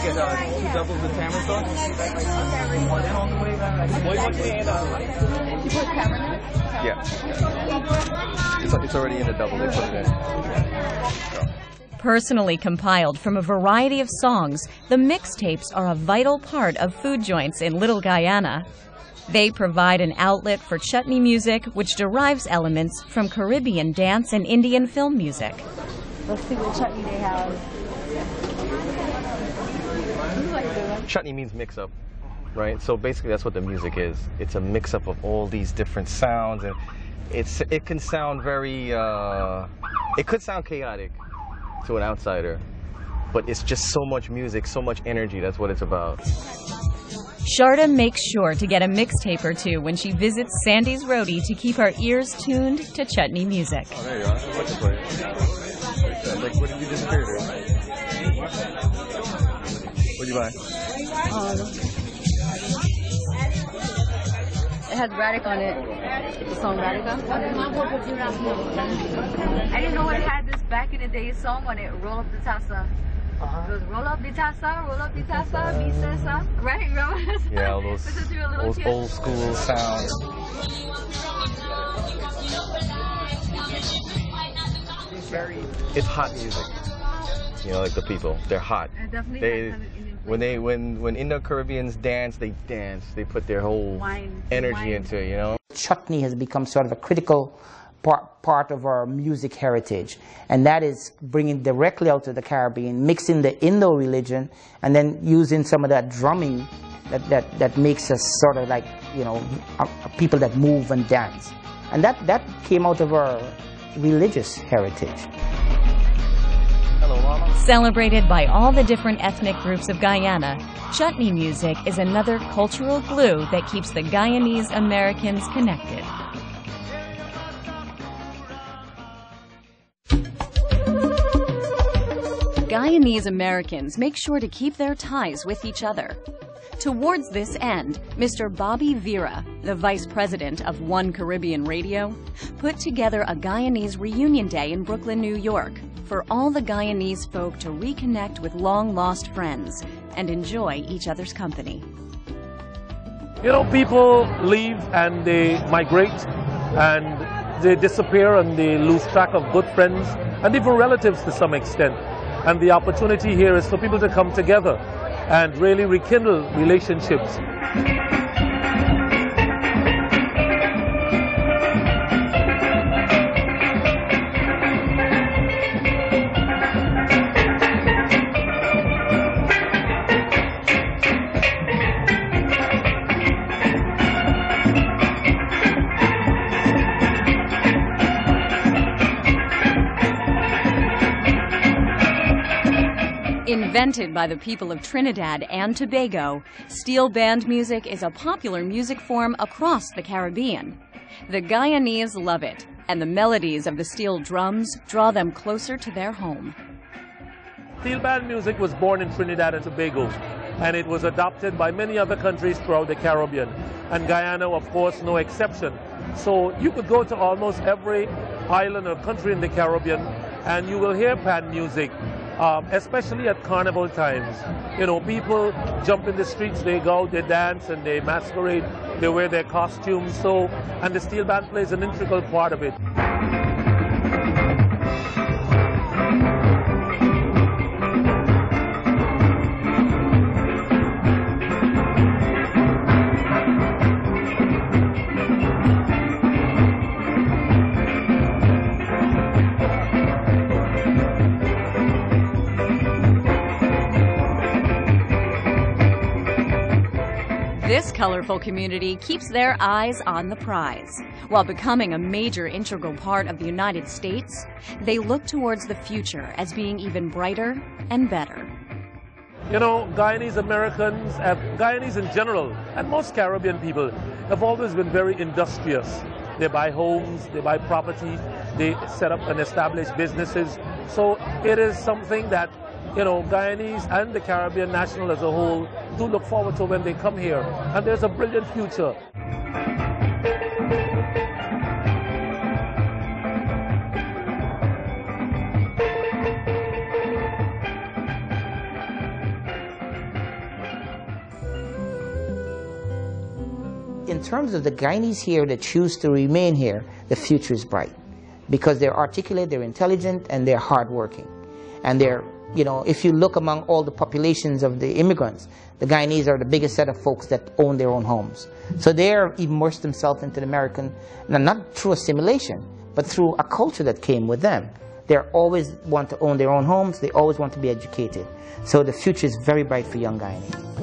get 2 doubles of tamarind sauce. What do you want to hand on? You put tamarind? Yeah. It's already in the double. They put it in. Personally compiled from a variety of songs, the mixtapes are a vital part of food joints in Little Guyana. They provide an outlet for chutney music, which derives elements from Caribbean dance and Indian film music. Let's see what chutney they have. Chutney means mix-up, right? So basically that's what the music is. It's a mix-up of all these different sounds, and it can sound very, it could sound chaotic to an outsider, but it's just so much music, so much energy. That's what it's about. Sharda makes sure to get a mixtape or two when she visits Sandy's Roadie to keep our ears tuned to chutney music. Oh, there you are. What's the play? Like, what did you disappear to? What did you buy? It has Radic on it. The song Radica. I didn't know it had this back in the day song on it. Roll up the tassa. It goes roll up the tassa, bisesa. Right, remember? Yeah, all those old school sounds. It's hot music. You know, like the people, they're hot. When Indo-Caribbeans dance, they put their whole energy into it, you know. Chutney has become sort of a critical part of our music heritage, and that is bringing directly out of the Caribbean, mixing the Indo religion, and then using some of that drumming that makes us sort of like, you know, people that move and dance. And that came out of our religious heritage. Celebrated by all the different ethnic groups of Guyana, chutney music is another cultural glue that keeps the Guyanese-Americans connected. Guyanese-Americans make sure to keep their ties with each other. Towards this end, Mr. Bobby Vera, the vice president of One Caribbean Radio, put together a Guyanese reunion day in Brooklyn, New York, for all the Guyanese folk to reconnect with long-lost friends and enjoy each other's company. You know, people leave and they migrate and they disappear and they lose track of good friends and even relatives to some extent. And the opportunity here is for people to come together and really rekindle relationships. Invented by the people of Trinidad and Tobago, steel band music is a popular music form across the Caribbean. The Guyanese love it, and the melodies of the steel drums draw them closer to their home. Steel band music was born in Trinidad and Tobago, and it was adopted by many other countries throughout the Caribbean, and Guyana, of course, no exception. So you could go to almost every island or country in the Caribbean, and you will hear band music. Especially at carnival times. You know, people jump in the streets, they go out, they dance and they masquerade, they wear their costumes, and the steel band plays an integral part of it. This colorful community keeps their eyes on the prize. While becoming a major integral part of the United States, they look towards the future as being even brighter and better. You know, Guyanese-Americans, Guyanese in general, and most Caribbean people have always been very industrious. They buy homes, they buy property, they set up and establish businesses. So it is something that, you know, Guyanese and the Caribbean national as a whole do look forward to when they come here. And there's a brilliant future. in terms of the Guyanese here that choose to remain here, the future is bright because they're articulate, they're intelligent, and they're hardworking. And they're, you know, if you look among all the populations of the immigrants, the Guyanese are the biggest set of folks that own their own homes. So they're immersed themselves into the American, not through assimilation, but through a culture that came with them. They always want to own their own homes, they always want to be educated. So the future is very bright for young Guyanese.